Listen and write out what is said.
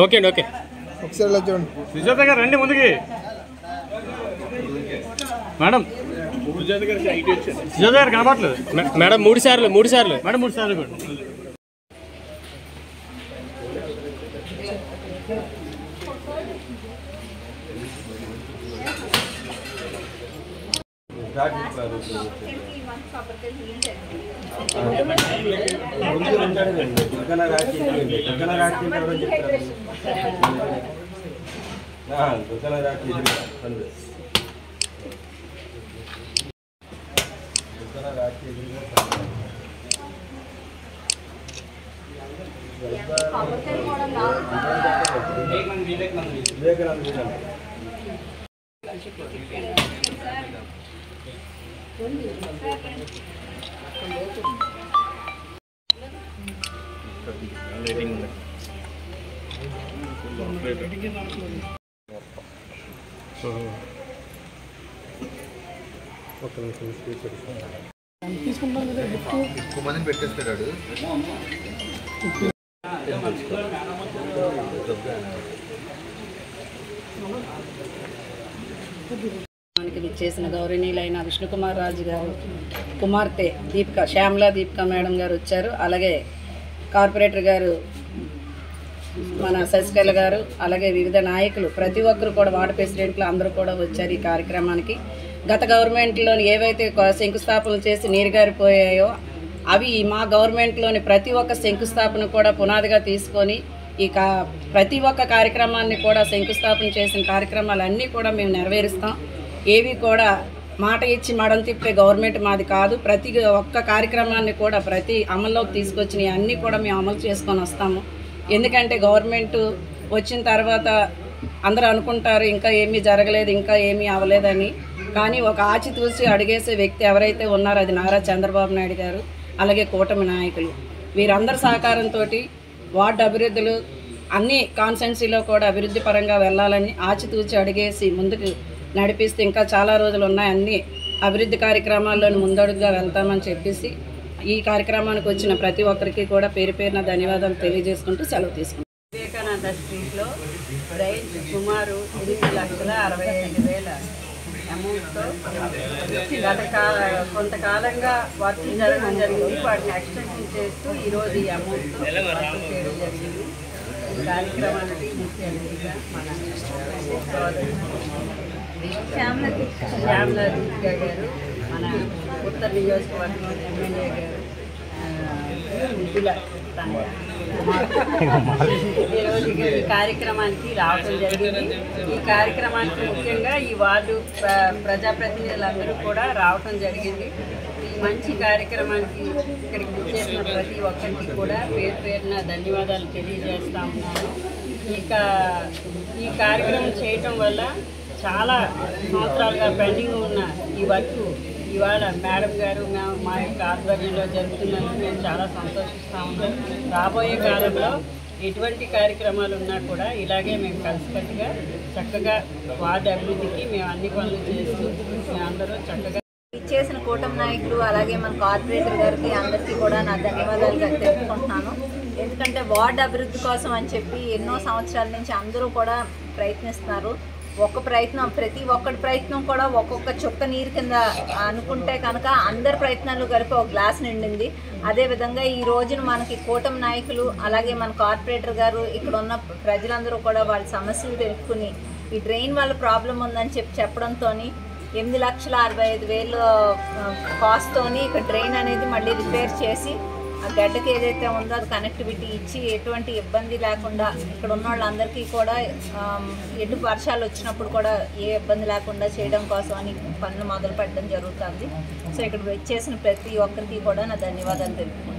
Okay అండి, okay. ఒకసారి చూడండి సుజాత గారు, రండి ముందుకి. మేడం సుజాత గారు కనపట్లేదు మేడం. 3 సార్లు మేడం, 3 సార్లు కూడా. ఎక్కువ మందిని పెట్టేస్తాడు. చేసిన గౌరవనీయులైన విష్ణుకుమార్ రాజు గారు కుమార్తె దీపిక, శ్యామలా దీపిక మేడం గారు వచ్చారు. అలాగే కార్పొరేటర్ గారు మన శశికళ గారు, అలాగే వివిధ నాయకులు ప్రతి ఒక్కరు కూడా, వార్డు ప్రెసిడెంట్లు అందరూ కూడా వచ్చారు ఈ కార్యక్రమానికి. గత గవర్నమెంట్లోని ఏవైతే శంకుస్థాపనలు చేసి నీరుగారిపోయాయో అవి మా గవర్నమెంట్లోని ప్రతి ఒక్క శంకుస్థాపన కూడా పునాదిగా తీసుకొని ప్రతి ఒక్క కార్యక్రమాన్ని కూడా శంకుస్థాపన చేసిన కార్యక్రమాలన్నీ కూడా మేము నెరవేరుస్తాం. ఏవి కూడా మాట ఇచ్చి మడం తిప్పే గవర్నమెంట్ మాది కాదు. ప్రతి ఒక్క కార్యక్రమాన్ని కూడా ప్రతి అమల్లోకి తీసుకొచ్చినవి అన్నీ కూడా మేము అమలు చేసుకొని వస్తాము. ఎందుకంటే గవర్నమెంట్ వచ్చిన తర్వాత అందరూ అనుకుంటారు ఇంకా ఏమీ జరగలేదు, ఇంకా ఏమీ అవ్వలేదని. కానీ ఒక ఆచితూచి అడిగేసే వ్యక్తి ఎవరైతే ఉన్నారో అది నారా చంద్రబాబు నాయుడు గారు, అలాగే కూటమి నాయకులు. వీరందరి సహకారంతో వార్డు అభివృద్ధులు అన్ని కాన్స్టిట్యున్సీలో కూడా అభివృద్ధి పరంగా వెళ్ళాలని ఆచితూచి అడిగేసి ముందుకు నడిపిస్తే ఇంకా చాలా రోజులు ఉన్నాయి. అన్ని అభివృద్ధి కార్యక్రమాల్లోని ముందడుగుగా వెళ్తామని చెప్పేసి ఈ కార్యక్రమానికి వచ్చిన ప్రతి ఒక్కరికి కూడా పేరు పేరున ధన్యవాదాలు తెలియజేసుకుంటూ సెలవు తీసుకుంటాం. వివేకానంద స్ట్రీట్లో సుమారు 8,65,000 అమౌంట్తో కొంతకాలంగా వర్క్ జరగడం జరిగింది. వాటిని ఎక్స్టెన్షన్ చేస్తూ ఈరోజు ఈ అమౌంట్తో వర్క్ చేయడం జరిగింది. ఈ కార్యక్రమానికి ముఖ్య అతిథిగా మన శ్యామలా దీపిక గారు, మన ఉత్తర నియోజకవర్గం ఎమ్మెల్యే గారు ఈరోజు ఈ కార్యక్రమానికి రావడం జరిగింది. ఈ కార్యక్రమానికి ముఖ్యంగా ఈ వార్డు ప్రజాప్రతినిధులందరూ కూడా రావటం జరిగింది. ఈ మంచి కార్యక్రమానికి ఇక్కడికి చేసిన ప్రతి ఒక్కరికి కూడా పేరు పేరున ధన్యవాదాలు తెలియజేస్తా ఉన్నాను. ఈ కార్యక్రమం చేయటం వల్ల చాలా సంవత్సరాలుగా పెండింగ్ ఉన్న ఈ వర్క్ ఇవాళ మేడం గారు మా యొక్క ఆధ్వర్యంలో జరుగుతున్నందుకు మేము చాలా సంతోషిస్తూ ఉన్నాం. రాబోయే కాలంలో ఎటువంటి కార్యక్రమాలు ఉన్నా కూడా ఇలాగే మేము కలిసికట్టుగా చక్కగా వార్డు అభివృద్ధికి మేము అన్ని పనులు చేస్తూ మేమందరూ చక్కగా చేసిన కూటమి నాయకులు అలాగే మన కార్పొరేటర్ గారికి అందరికీ కూడా నా ధన్యవాదాలు తెలుపుకుంటున్నాను. ఎందుకంటే వార్డు అభివృద్ధి కోసం అని చెప్పి ఎన్నో సంవత్సరాల నుంచి అందరూ కూడా ప్రయత్నిస్తున్నారు. ప్రతి ఒక్కటి ప్రయత్నం కూడా ఒక్కొక్క చుక్క నీరు కింద అనుకుంటే కనుక అందరి ప్రయత్నాలు కలిపి ఒక గ్లాస్ నిండింది. అదేవిధంగా ఈ రోజున మనకి కూటమి నాయకులు అలాగే మన కార్పొరేటర్ గారు ఇక్కడ ఉన్న ప్రజలందరూ కూడా వాళ్ళ సమస్యలు తెలుసుకుని ఈ డ్రైన్ వల్ల ప్రాబ్లం ఉందని చెప్పడంతో 8,65,000 కాస్ట్తోని ఇక్కడ డ్రైన్ అనేది మళ్ళీ రిపేర్ చేసి ఆ గడ్డకి ఏదైతే ఉందో అది కనెక్టివిటీ ఇచ్చి ఎటువంటి ఇబ్బంది లేకుండా ఇక్కడ ఉన్న వాళ్ళందరికీ కూడా ఎటు వర్షాలు వచ్చినప్పుడు కూడా ఏ ఇబ్బంది లేకుండా చేయడం కోసం అని పనులు మొదలు పెట్టడం జరుగుతుంది. సో ఇక్కడ వచ్చేసిన ప్రతి ఒక్కరికి కూడా నా ధన్యవాదాలు తెలుపుకుంటున్నాను.